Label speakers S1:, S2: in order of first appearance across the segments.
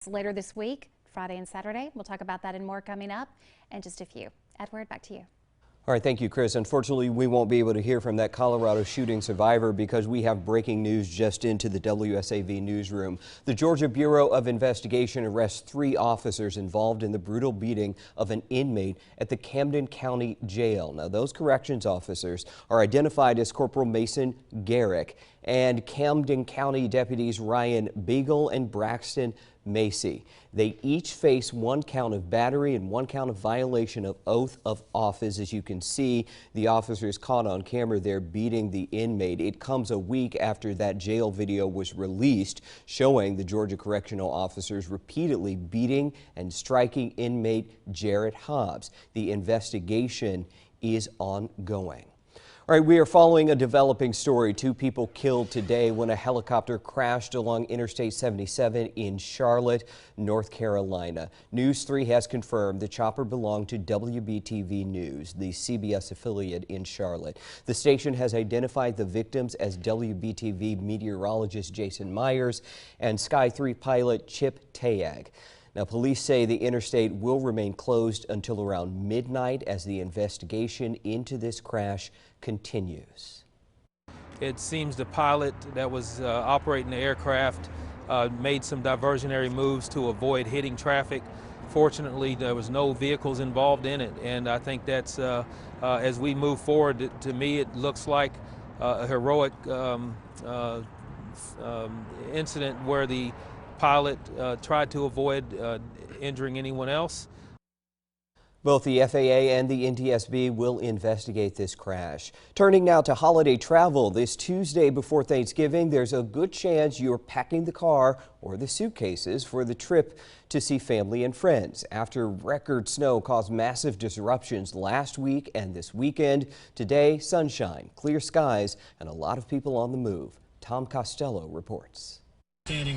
S1: later this week, Friday and Saturday. We'll talk about that and more coming up in just a few. Edward, back to you.
S2: All right, thank you, Chris. Unfortunately, we won't be able to hear from that Colorado shooting survivor because we have breaking news just into the WSAV newsroom. The Georgia Bureau of Investigation arrests 3 officers involved in the brutal beating of an inmate at the Camden County Jail. Now, those corrections officers are identified as Corporal Mason Garrick and Camden County deputies Ryan Beagle and Braxton Macy. They each face 1 count of battery and 1 count of violation of oath of office. As you can see, the officers caught on camera there beating the inmate. It comes a week after that jail video was released showing the Georgia correctional officers repeatedly beating and striking inmate Jarrett Hobbs. The investigation is ongoing. All right, we are following a developing story. 2 people killed today when a helicopter crashed along Interstate 77 in Charlotte, North Carolina. News 3 has confirmed the chopper belonged to WBTV News, the CBS affiliate in Charlotte. The station has identified the victims as WBTV meteorologist Jason Myers and Sky 3 pilot Chip Tayag. Now, police say the interstate will remain closed until around midnight as the investigation into this crash continues.
S3: It seems the pilot that was operating the aircraft made some diversionary moves to avoid hitting traffic. Fortunately, there was no vehicles involved in it, and I think that's, as we move forward, to me it looks like a heroic incident where the pilot tried to avoid injuring anyone else.
S2: Both the FAA and the NTSB will investigate this crash. Turning now to holiday travel. This Tuesday before Thanksgiving, there's a good chance you're packing the car or the suitcases for the trip to see family and friends. After record snow caused massive disruptions last week and this weekend, today sunshine, clear skies, and a lot of people on the move. Tom Costello reports.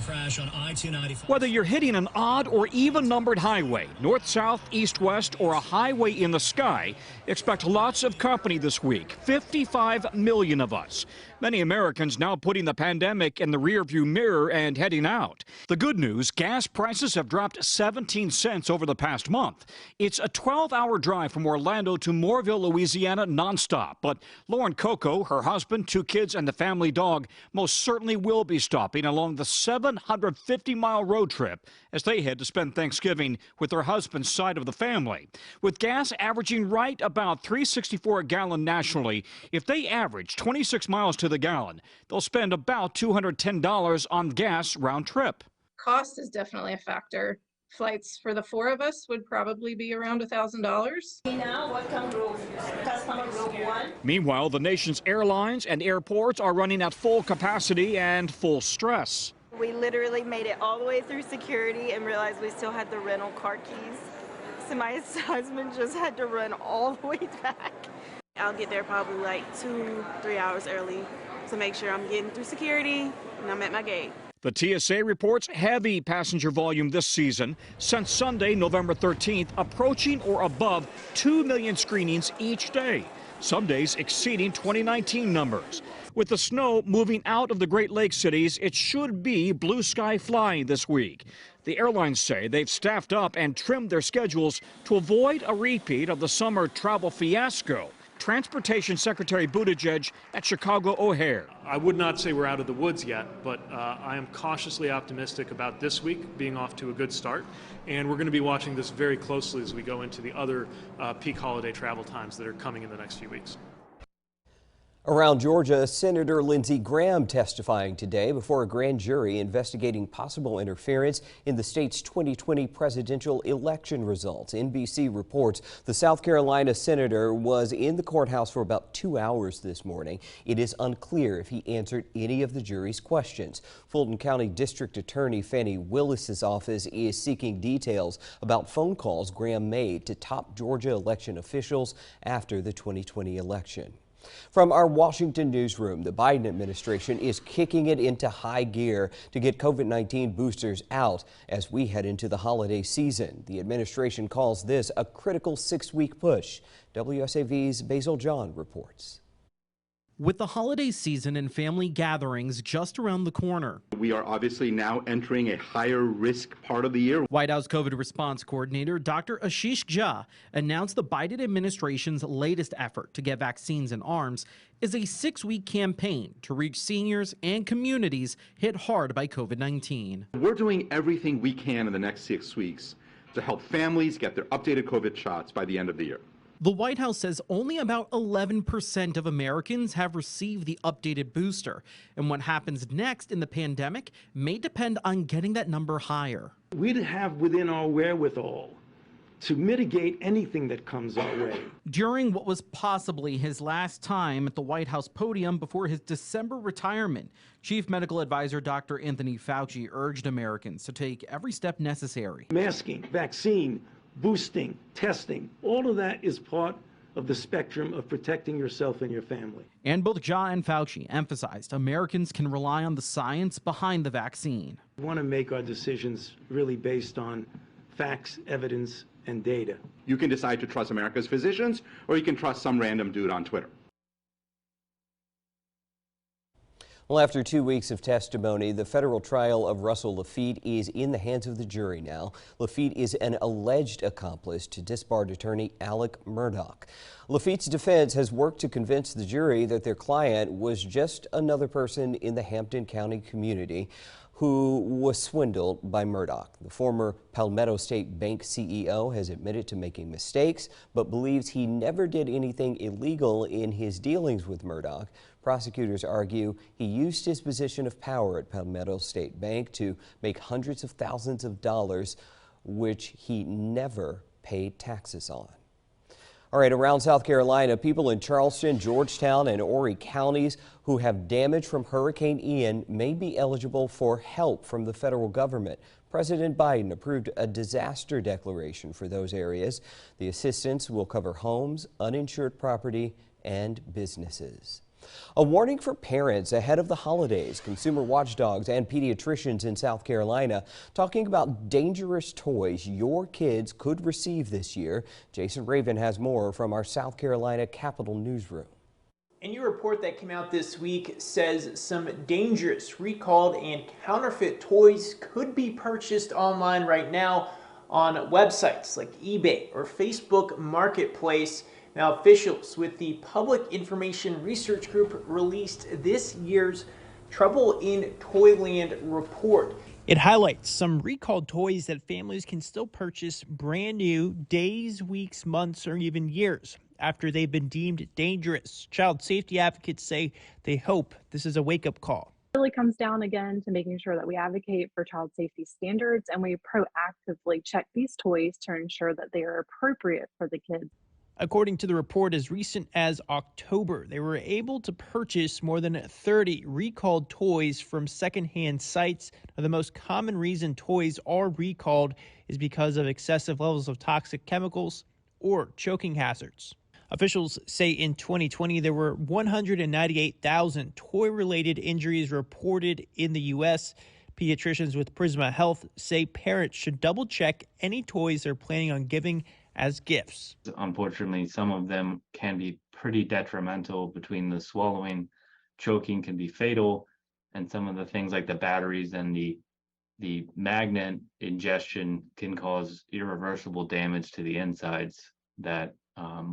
S4: Crash on I-295.
S5: Whether you're hitting an odd or even numbered highway, north, south, east, west, or a highway in the sky, expect lots of company this week. 55 million of us. Many Americans now putting the pandemic in the rearview mirror and heading out. The good news, gas prices have dropped 17 cents over the past month. It's a 12-hour drive from Orlando to Mooreville, Louisiana, nonstop. But Lauren Coco, her husband, 2 kids, and the family dog most certainly will be stopping along the 750-mile road trip as they head to spend Thanksgiving with their husband's side of the family. With gas averaging right about $3.64 a gallon nationally, if they average 26 miles to the gallon, they'll spend about $210 on gas round trip.
S6: Cost is definitely a factor. Flights for the 4 of us would probably be around $1,000.
S5: Meanwhile, the nation's airlines and airports are running at full capacity and full stress.
S7: We literally made it all the way through security and realized we still had the rental car keys. So my husband just had to run all the way back.
S8: I'll get there probably like 2-3 hours early to make sure I'm getting through security and I'm at my gate.
S5: The TSA reports heavy passenger volume this season. Since Sunday, November 13th, approaching or above 2 million screenings each day. Some days exceeding 2019 numbers. With the snow moving out of the Great Lakes cities, it should be blue sky flying this week. The airlines say they've staffed up and trimmed their schedules to avoid a repeat of the summer travel fiasco. Transportation Secretary Buttigieg at Chicago O'Hare.
S9: I would not say we're out of the woods yet, but I am cautiously optimistic about this week being off to a good start. And we're going to be watching this very closely as we go into the other peak holiday travel times that are coming in the next few weeks.
S2: Around Georgia, Senator Lindsey Graham testifying today before a grand jury investigating possible interference in the state's 2020 presidential election results. NBC reports the South Carolina senator was in the courthouse for about 2 hours this morning. It is unclear if he answered any of the jury's questions. Fulton County District Attorney Fannie Willis's office is seeking details about phone calls Graham made to top Georgia election officials after the 2020 election. From our Washington newsroom, the Biden administration is kicking it into high gear to get COVID-19 boosters out as we head into the holiday season. The administration calls this a critical 6-week push. WSAV's Basil John reports.
S10: With the holiday season and family gatherings just around the corner,
S11: we are obviously now entering a higher risk part of the year.
S10: White House COVID response coordinator Dr. Ashish Jha announced the Biden administration's latest effort to get vaccines in arms is a 6-week campaign to reach seniors and communities hit hard by COVID-19.
S11: We're doing everything we can in the next 6 weeks to help families get their updated COVID shots by the end of the year.
S10: The White House says only about 11% of Americans have received the updated booster, and what happens next in the pandemic may depend on getting that number higher.
S12: We'd have within our wherewithal to mitigate anything that comes our way.
S10: During what was possibly his last time at the White House podium before his December retirement, Chief Medical Advisor Dr. Anthony Fauci urged Americans to take every step necessary.
S12: Masking, vaccine, boosting, testing, all of that is part of the spectrum of protecting yourself and your family.
S10: And both Jha and Fauci emphasized Americans can rely on the science behind the vaccine.
S12: We want to make our decisions really based on facts, evidence, and data.
S11: You can decide to trust America's physicians, or you can trust some random dude on Twitter.
S2: Well, after 2 weeks of testimony, the federal trial of Russell Laffitte is in the hands of the jury now. Laffitte is an alleged accomplice to disbarred attorney Alec Murdaugh. Laffitte's defense has worked to convince the jury that their client was just another person in the Hampden County community who was swindled by Murdaugh. The former Palmetto State Bank CEO has admitted to making mistakes, but believes he never did anything illegal in his dealings with Murdaugh. Prosecutors argue he used his position of power at Palmetto State Bank to make hundreds of thousands of dollars, which he never paid taxes on. All right, around South Carolina, people in Charleston, Georgetown, and Horry counties who have damage from Hurricane Ian may be eligible for help from the federal government. President Biden approved a disaster declaration for those areas. The assistance will cover homes, uninsured property, and businesses. A warning for parents ahead of the holidays. Consumer watchdogs and pediatricians in South Carolina talking about dangerous toys your kids could receive this year. Jason Raven has more from our South Carolina Capitol newsroom.
S13: A new report that came out this week says some dangerous, recalled, and counterfeit toys could be purchased online right now on websites like eBay or Facebook Marketplace. Now, officials with the Public Information Research Group released this year's Trouble in Toyland report. It highlights some recalled toys that families can still purchase brand new days, weeks, months, or even years after they've been deemed dangerous. Child safety advocates say they hope this is a wake-up call.
S14: It really comes down again to making sure that we advocate for child safety standards and we proactively check these toys to ensure that they are appropriate for the kids.
S13: According to the report, as recent as October, they were able to purchase more than 30 recalled toys from secondhand sites. Now, the most common reason toys are recalled is because of excessive levels of toxic chemicals or choking hazards. Officials say in 2020, there were 198,000 toy-related injuries reported in the U.S. Pediatricians with Prisma Health say parents should double-check any toys they're planning on giving as gifts.
S15: Unfortunately, some of them can be pretty detrimental. Between the swallowing, choking can be fatal, and some of the things like the batteries and the magnet ingestion can cause irreversible damage to the insides that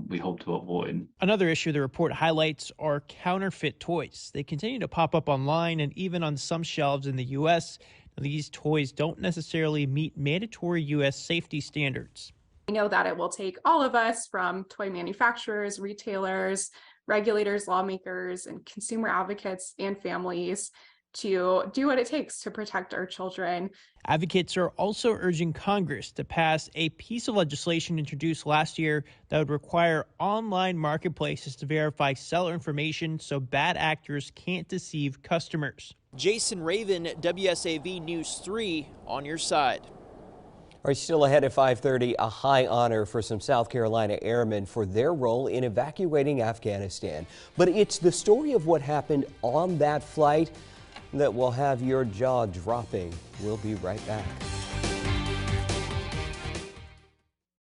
S15: we hope to avoid.
S13: Another issue the report highlights are counterfeit toys. They continue to pop up online and even on some shelves in the U.S. These toys don't necessarily meet mandatory U.S. safety standards.
S16: We know that it will take all of us, from toy manufacturers, retailers, regulators, lawmakers, and consumer advocates and families, to do what it takes to protect our children.
S13: Advocates are also urging Congress to pass a piece of legislation introduced last year that would require online marketplaces to verify seller information so bad actors can't deceive customers. Jason Raven, WSAV News 3, on your side.
S2: All right, still ahead at 5:30, a high honor for some South Carolina airmen for their role in evacuating Afghanistan. But it's the story of what happened on that flight that will have your jaw dropping. We'll be right back.